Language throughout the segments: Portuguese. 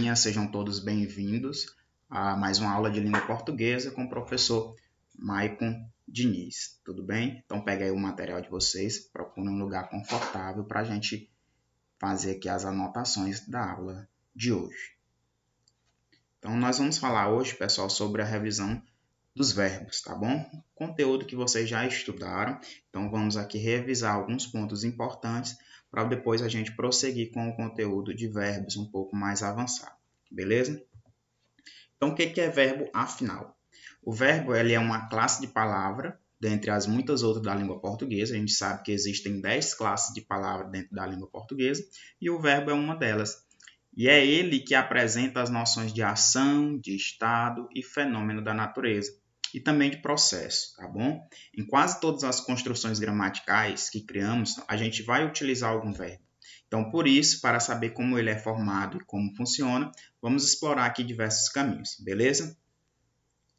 galerinha, sejam todos bem-vindos a mais uma aula de língua portuguesa com o professor Maicon Diniz, tudo bem? Então pega aí o material de vocês, procure um lugar confortável para a gente fazer aqui as anotações da aula de hoje. Então nós vamos falar hoje, pessoal, sobre a revisão dos verbos, tá bom? Conteúdo que vocês já estudaram, então vamos aqui revisar alguns pontos importantes para depois a gente prosseguir com o conteúdo de verbos um pouco mais avançado, beleza? Então, o que é verbo afinal? O verbo ele é uma classe de palavra, dentre as muitas outras da língua portuguesa. A gente sabe que existem 10 classes de palavra dentro da língua portuguesa e o verbo é uma delas. E é ele que apresenta as noções de ação, de estado e fenômeno da natureza. E também de processo, tá bom? Em quase todas as construções gramaticais que criamos, a gente vai utilizar algum verbo. Então, por isso, para saber como ele é formado e como funciona, vamos explorar aqui diversos caminhos, beleza?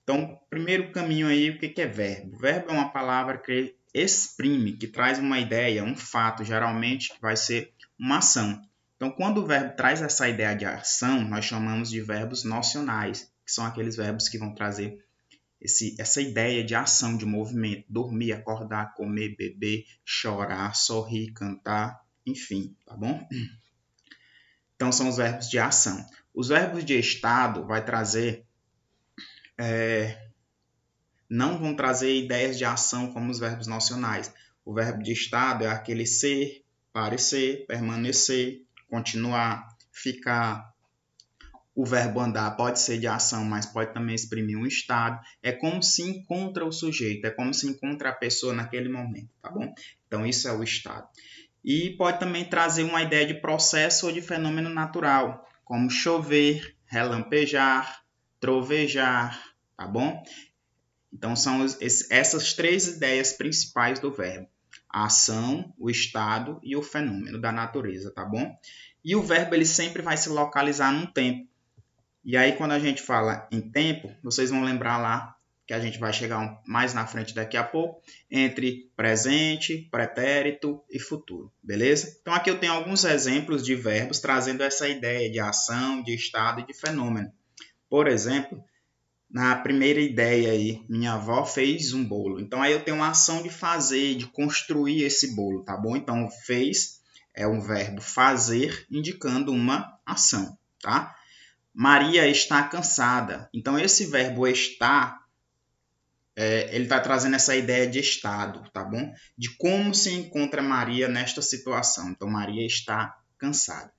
Então, primeiro caminho aí, o que é verbo? Verbo é uma palavra que exprime, que traz uma ideia, um fato, geralmente vai ser uma ação. Então, quando o verbo traz essa ideia de ação, nós chamamos de verbos nocionais, que são aqueles verbos que vão trazer essa ideia de ação, de movimento, dormir, acordar, comer, beber, chorar, sorrir, cantar, enfim, tá bom? Então, são os verbos de ação. Os verbos de estado vai trazer, não vão trazer ideias de ação como os verbos nocionais. O verbo de estado é aquele ser, parecer, permanecer, continuar, ficar. O verbo andar pode ser de ação, mas pode também exprimir um estado. É como se encontra o sujeito, é como se encontra a pessoa naquele momento, tá bom? Então, isso é o estado. E pode também trazer uma ideia de processo ou de fenômeno natural, como chover, relampejar, trovejar, tá bom? Então, são essas três ideias principais do verbo. A ação, o estado e o fenômeno da natureza, tá bom? E o verbo ele sempre vai se localizar num tempo. E aí, quando a gente fala em tempo, vocês vão lembrar lá que a gente vai chegar mais na frente daqui a pouco, entre presente, pretérito e futuro, beleza? Então, aqui eu tenho alguns exemplos de verbos trazendo essa ideia de ação, de estado e de fenômeno. Por exemplo, na primeira ideia aí, minha avó fez um bolo. Então, aí eu tenho uma ação de fazer, de construir esse bolo, tá bom? Então, fez é um verbo fazer, indicando uma ação, tá? Maria está cansada. Então, esse verbo estar, ele está trazendo essa ideia de estado, tá bom? De como se encontra Maria nesta situação. Então, Maria está cansada.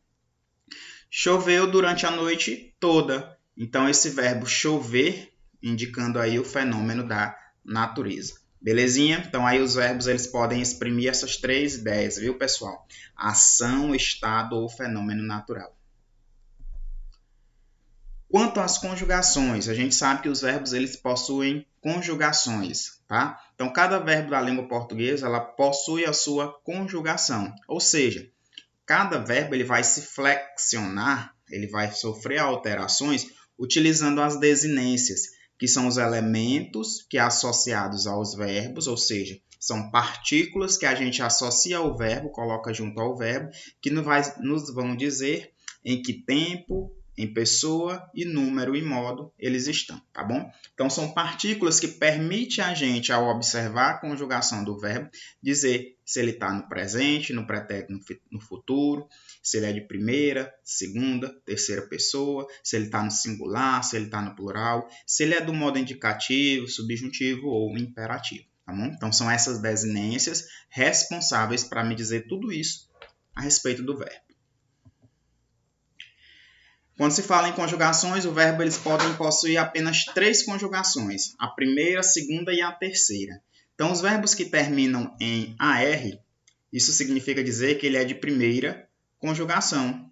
Choveu durante a noite toda. Então, esse verbo chover, indicando aí o fenômeno da natureza. Belezinha? Então, aí os verbos eles podem exprimir essas três ideias, viu, pessoal? Ação, estado ou fenômeno natural. Quanto às conjugações, a gente sabe que os verbos eles possuem conjugações, tá? Então, cada verbo da língua portuguesa ela possui a sua conjugação, ou seja, cada verbo ele vai se flexionar, ele vai sofrer alterações utilizando as desinências, que são os elementos que associados aos verbos, ou seja, são partículas que a gente associa ao verbo, coloca junto ao verbo, que nos vão dizer em que tempo, em pessoa e número e modo eles estão, tá bom? Então, são partículas que permitem a gente, ao observar a conjugação do verbo, dizer se ele está no presente, no pretérito, no futuro, se ele é de primeira, segunda, terceira pessoa, se ele está no singular, se ele está no plural, se ele é do modo indicativo, subjuntivo ou imperativo, tá bom? Então, são essas desinências responsáveis para me dizer tudo isso a respeito do verbo. Quando se fala em conjugações, o verbo eles podem possuir apenas 3 conjugações, a primeira, a segunda e a terceira. Então, os verbos que terminam em AR, isso significa dizer que ele é de primeira conjugação.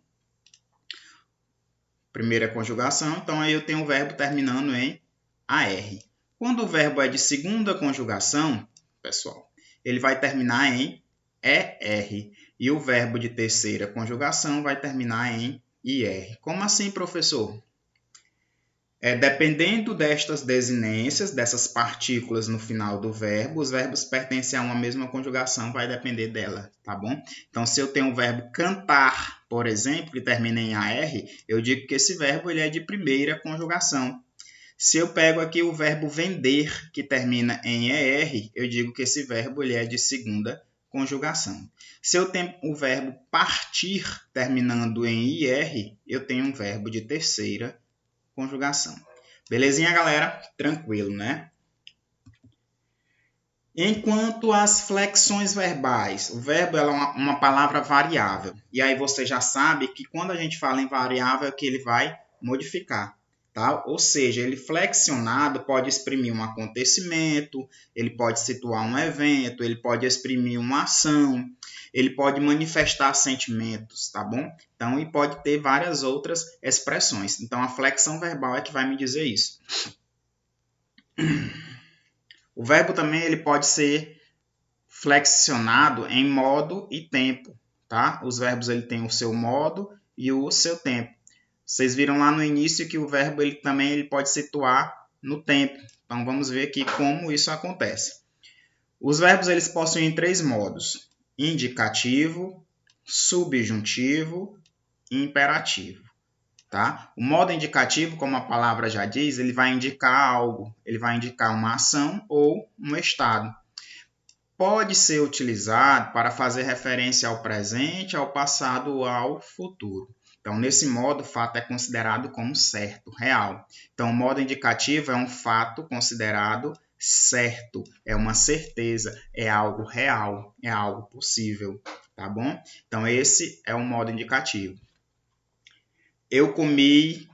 Primeira conjugação, então aí eu tenho o verbo terminando em AR. Quando o verbo é de segunda conjugação, pessoal, ele vai terminar em ER. E o verbo de terceira conjugação vai terminar em IR. Como assim, professor? Dependendo destas desinências, dessas partículas no final do verbo, os verbos pertencem a uma mesma conjugação, vai depender dela, tá bom? Então, se eu tenho o verbo cantar, por exemplo, que termina em AR, eu digo que esse verbo ele é de primeira conjugação. Se eu pego aqui o verbo vender, que termina em ER, eu digo que esse verbo ele é de segunda conjugação. Se eu tenho o verbo partir, terminando em IR, eu tenho um verbo de terceira conjugação. Belezinha, galera? Tranquilo, né? Enquanto as flexões verbais, o verbo é uma palavra variável. E aí você já sabe que quando a gente fala em variável é que ele vai modificar. Tá? Ou seja, ele flexionado pode exprimir um acontecimento, ele pode situar um evento, ele pode exprimir uma ação, ele pode manifestar sentimentos, tá bom? Então, e pode ter várias outras expressões. Então, a flexão verbal é que vai me dizer isso. O verbo também ele pode ser flexionado em modo e tempo, tá? Os verbos ele tem o seu modo e o seu tempo. Vocês viram lá no início que o verbo ele também ele pode situar no tempo. Então vamos ver aqui como isso acontece. Os verbos eles possuem 3 modos: indicativo, subjuntivo e imperativo. Tá? O modo indicativo, como a palavra já diz, ele vai indicar algo, ele vai indicar uma ação ou um estado. Pode ser utilizado para fazer referência ao presente, ao passado ou ao futuro. Então, nesse modo, o fato é considerado como certo, real. Então, o modo indicativo é um fato considerado certo, é uma certeza, é algo real, é algo possível, tá bom? Então, esse é o modo indicativo. Eu comi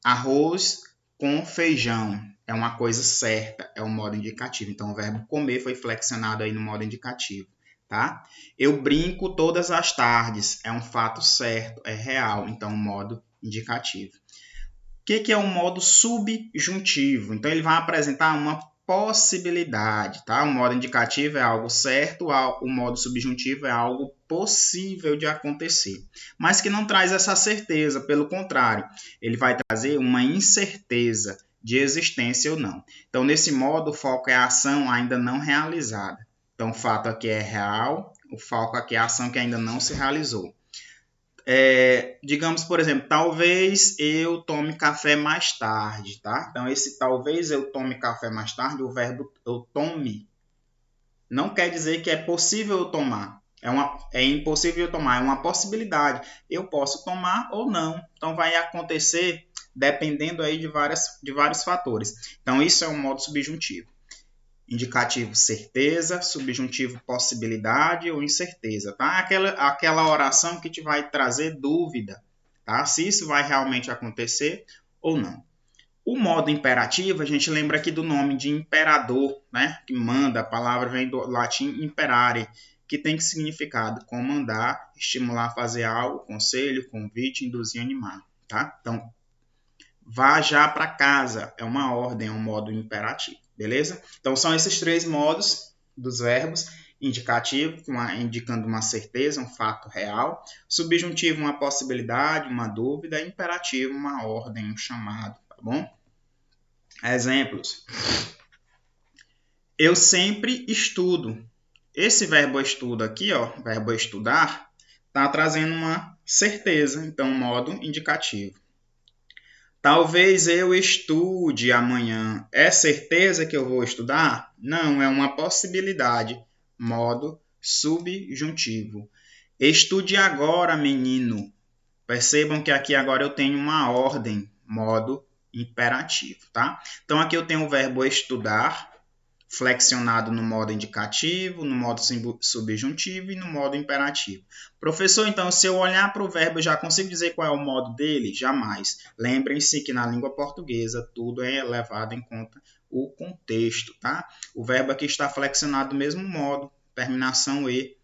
arroz com feijão. É uma coisa certa, é um modo indicativo. Então, o verbo comer foi flexionado aí no modo indicativo, tá? Eu brinco todas as tardes. É um fato certo, é real. Então, modo indicativo. O que é o modo subjuntivo? Então, ele vai apresentar uma possibilidade, tá? O modo indicativo é algo certo, o modo subjuntivo é algo possível de acontecer, mas que não traz essa certeza, pelo contrário, ele vai trazer uma incerteza de existência ou não. Então, nesse modo, o foco é a ação ainda não realizada. Então, o fato aqui é real, o foco aqui é a ação que ainda não se realizou. Digamos, por exemplo, talvez eu tome café mais tarde, tá? Então, esse talvez eu tome café mais tarde, o verbo eu tome, não quer dizer que é possível eu tomar. É impossível eu tomar, é uma possibilidade. Eu posso tomar ou não. Então, vai acontecer dependendo aí de vários fatores. Então, isso é um modo subjuntivo. Indicativo certeza, subjuntivo possibilidade ou incerteza, tá? Aquela oração que te vai trazer dúvida, tá? Se isso vai realmente acontecer ou não. O modo imperativo, a gente lembra aqui do nome de imperador, né? Que manda, a palavra vem do latim imperare, que tem que significado comandar, estimular a fazer algo, conselho, convite, induzir, animar, tá? Então, vá já para casa, é uma ordem, é um modo imperativo, beleza? Então, são esses 3 modos dos verbos: indicativo, indicando uma certeza, um fato real; subjuntivo, uma possibilidade, uma dúvida; imperativo, uma ordem, um chamado, tá bom? Exemplos. Eu sempre estudo. Esse verbo estudo aqui, ó, verbo estudar, está trazendo uma certeza, então, modo indicativo. Talvez eu estude amanhã. É certeza que eu vou estudar? Não, é uma possibilidade. Modo subjuntivo. Estude agora, menino. Percebam que aqui agora eu tenho uma ordem, modo imperativo, tá? Então aqui eu tenho o verbo estudar, flexionado no modo indicativo, no modo subjuntivo e no modo imperativo. Professor, então, se eu olhar para o verbo, eu já consigo dizer qual é o modo dele? Jamais. Lembrem-se que na língua portuguesa tudo é levado em conta o contexto, tá? O verbo aqui está flexionado do mesmo modo, terminação E.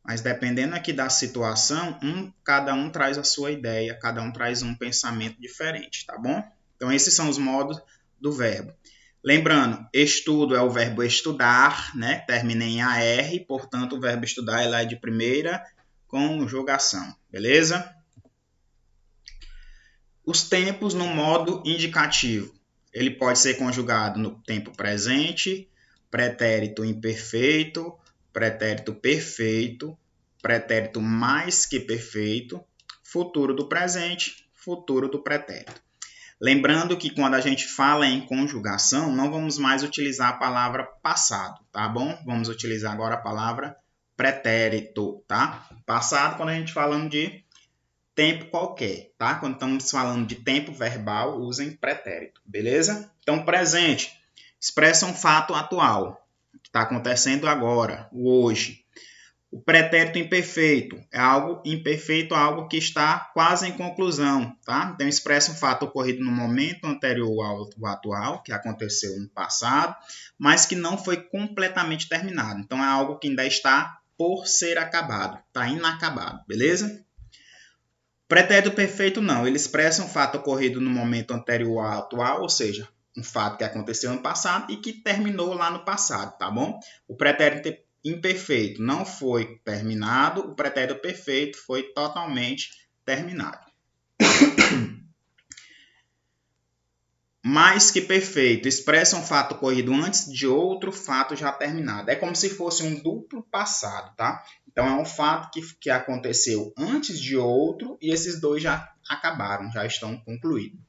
Mas dependendo aqui da situação, cada um traz a sua ideia, cada um traz um pensamento diferente, tá bom? Então, esses são os modos do verbo. Lembrando, estudo é o verbo estudar, né? Termina em AR, portanto, o verbo estudar é de primeira conjugação, beleza? Os tempos no modo indicativo. Ele pode ser conjugado no tempo presente, pretérito imperfeito, pretérito perfeito, pretérito mais que perfeito, futuro do presente, futuro do pretérito. Lembrando que quando a gente fala em conjugação, não vamos mais utilizar a palavra passado, tá bom? Vamos utilizar agora a palavra pretérito, tá? Passado, quando a gente falando de tempo qualquer, tá? Quando estamos falando de tempo verbal, usem pretérito, beleza? Então, presente expressa um fato atual, que está acontecendo agora, o hoje. O pretérito imperfeito é algo imperfeito, algo que está quase em conclusão, tá? Então, expressa um fato ocorrido no momento anterior ao atual, que aconteceu no passado, mas que não foi completamente terminado. Então, é algo que ainda está por ser acabado, está inacabado, beleza? Pretérito perfeito não, ele expressa um fato ocorrido no momento anterior ao atual, ou seja, um fato que aconteceu no passado e que terminou lá no passado, tá bom? O pretérito imperfeito não foi terminado, o pretérito perfeito foi totalmente terminado. Mais que perfeito expressa um fato ocorrido antes de outro fato já terminado. É como se fosse um duplo passado, tá? Então, é um fato que aconteceu antes de outro e esses dois já acabaram, já estão concluídos.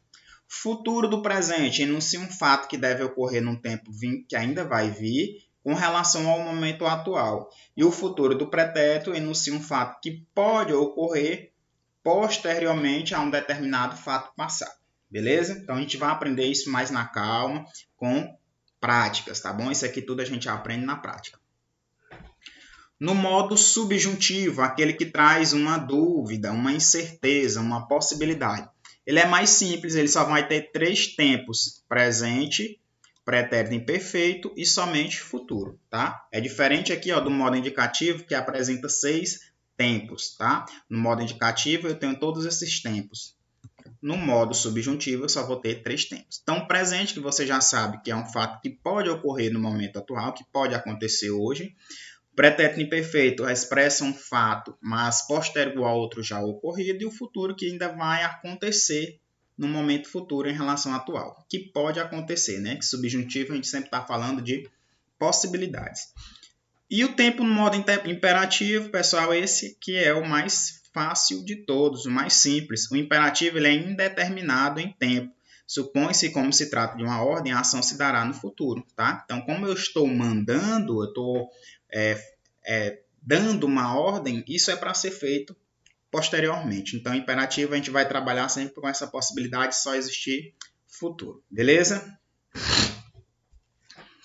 Futuro do presente enuncia um fato que deve ocorrer num tempo que ainda vai vir com relação ao momento atual. E o futuro do pretérito enuncia um fato que pode ocorrer posteriormente a um determinado fato passado. Beleza? Então, a gente vai aprender isso mais na calma, com práticas, tá bom? Isso aqui tudo a gente aprende na prática. No modo subjuntivo, aquele que traz uma dúvida, uma incerteza, uma possibilidade. Ele é mais simples, ele só vai ter 3 tempos: presente, pretérito imperfeito e somente futuro, tá? É diferente aqui, ó, do modo indicativo, que apresenta 6 tempos, tá? No modo indicativo, eu tenho todos esses tempos. No modo subjuntivo, eu só vou ter 3 tempos. Então, presente, que você já sabe que é um fato que pode ocorrer no momento atual, que pode acontecer hoje. Pretérito imperfeito expressa um fato, mas posterior a outro já ocorrido, e o futuro que ainda vai acontecer no momento futuro em relação ao atual, que pode acontecer, né? Que subjuntivo a gente sempre está falando de possibilidades. E o tempo no modo imperativo, pessoal, esse que é o mais fácil de todos, o mais simples. O imperativo ele é indeterminado em tempo. Supõe-se, como se trata de uma ordem, a ação se dará no futuro, tá? Então, como eu estou mandando, eu estou dando uma ordem, isso é para ser feito posteriormente. Então, imperativo a gente vai trabalhar sempre com essa possibilidade de só existir futuro, beleza?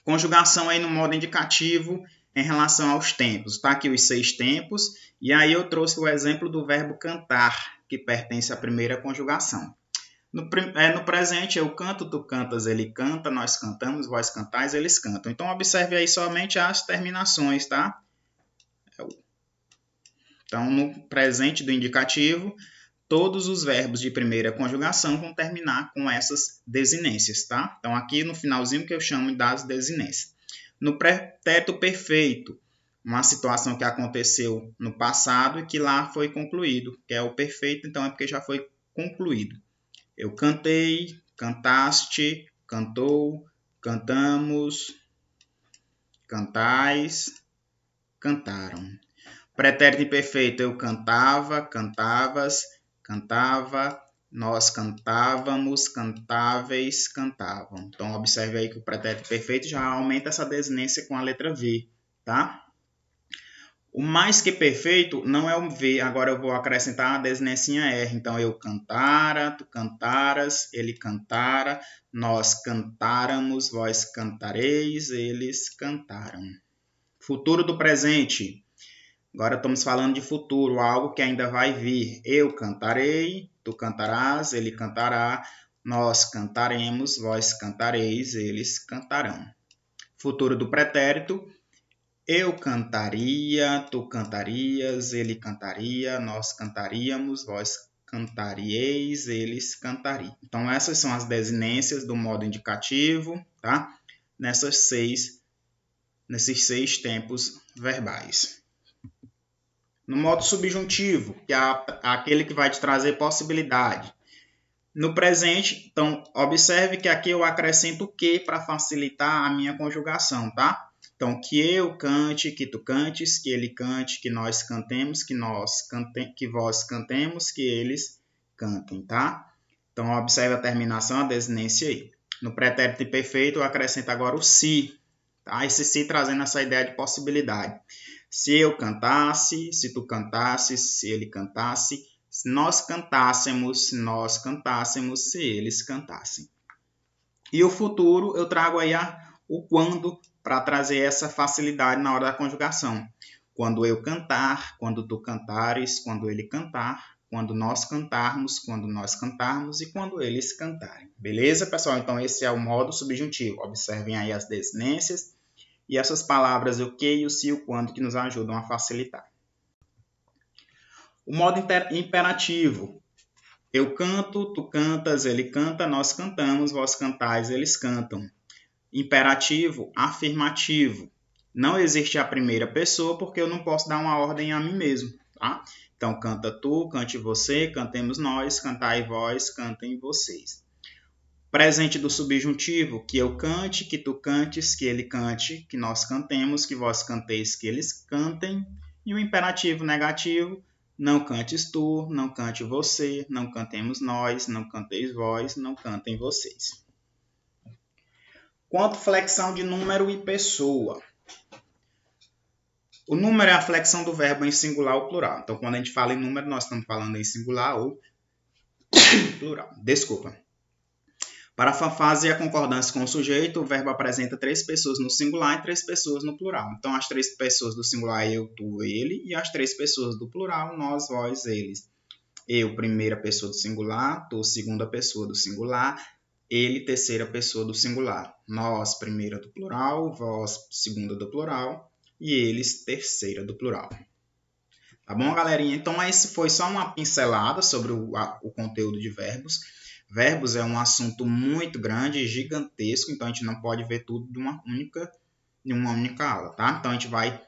Conjugação aí no modo indicativo em relação aos tempos. Tá aqui os 6 tempos, e aí eu trouxe o exemplo do verbo cantar, que pertence à primeira conjugação. No presente, eu canto, tu cantas, ele canta, nós cantamos, vós cantais, eles cantam. Então, observe aí somente as terminações, tá? Então, no presente do indicativo, todos os verbos de primeira conjugação vão terminar com essas desinências, tá? Então, aqui no finalzinho que eu chamo das desinências. No pretérito perfeito, uma situação que aconteceu no passado e que lá foi concluído, que é o perfeito, então é porque já foi concluído. Eu cantei, cantaste, cantou, cantamos, cantais, cantaram. Pretérito imperfeito, eu cantava, cantavas, cantava, nós cantávamos, cantáveis, cantavam. Então, observe aí que o pretérito perfeito já aumenta essa desinência com a letra V, tá? O mais que perfeito não é o V, agora eu vou acrescentar a desinência R. Então, eu cantara, tu cantaras, ele cantara, nós cantáramos, vós cantareis, eles cantaram. Futuro do presente. Agora estamos falando de futuro, algo que ainda vai vir. Eu cantarei, tu cantarás, ele cantará, nós cantaremos, vós cantareis, eles cantarão. Futuro do pretérito. Eu cantaria, tu cantarias, ele cantaria, nós cantaríamos, vós cantarieis, eles cantariam. Então, essas são as desinências do modo indicativo, tá? Nesses seis tempos verbais. No modo subjuntivo, que é aquele que vai te trazer possibilidade. No presente, então, observe que aqui eu acrescento o que para facilitar a minha conjugação, tá? Então, que eu cante, que tu cantes, que ele cante, que nós cantemos, que vós cantemos, que eles cantem, tá? Então, observe a terminação, a desinência aí. No pretérito imperfeito, eu acrescento agora o se, tá? Esse se trazendo essa ideia de possibilidade. Se eu cantasse, se tu cantasses, se ele cantasse, se nós cantássemos, se eles cantassem. E o futuro, eu trago aí o quando para trazer essa facilidade na hora da conjugação. Quando eu cantar, quando tu cantares, quando ele cantar, quando nós cantarmos e quando eles cantarem. Beleza, pessoal? Então, esse é o modo subjuntivo. Observem aí as desinências e essas palavras o que, o se e o quando que nos ajudam a facilitar. O modo imperativo. Eu canto, tu cantas, ele canta, nós cantamos, vós cantais, eles cantam. Imperativo, afirmativo. Não existe a primeira pessoa porque eu não posso dar uma ordem a mim mesmo, tá? Então, canta tu, cante você, cantemos nós, cantai vós, cantem vocês. Presente do subjuntivo, que eu cante, que tu cantes, que ele cante, que nós cantemos, que vós canteis, que eles cantem. E o imperativo negativo, não cantes tu, não cante você, não cantemos nós, não canteis vós, não cantem vocês. Quanto flexão de número e pessoa. O número é a flexão do verbo em singular ou plural. Então, quando a gente fala em número, nós estamos falando em singular ou plural. Desculpa. Para fazer a concordância com o sujeito, o verbo apresenta 3 pessoas no singular e 3 pessoas no plural. Então, as 3 pessoas do singular é eu, tu, ele, e as 3 pessoas do plural, nós, vós, eles. Eu, primeira pessoa do singular, tu, segunda pessoa do singular, ele, terceira pessoa do singular. Nós, primeira do plural, vós, segunda do plural, e eles, terceira do plural. Tá bom, galerinha? Então, esse foi só uma pincelada sobre o conteúdo de verbos. Verbos é um assunto muito grande e gigantesco, então a gente não pode ver tudo de uma única aula, tá? Então, a gente vai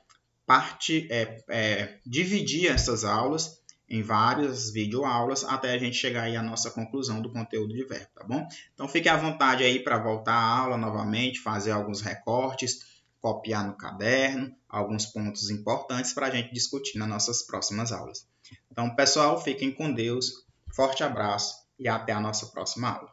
dividir essas aulas em várias videoaulas até a gente chegar aí à nossa conclusão do conteúdo de verbo, tá bom? Então, fique à vontade aí para voltar à aula novamente, fazer alguns recortes, copiar no caderno, alguns pontos importantes para a gente discutir nas nossas próximas aulas. Então, pessoal, fiquem com Deus, forte abraço e até a nossa próxima aula.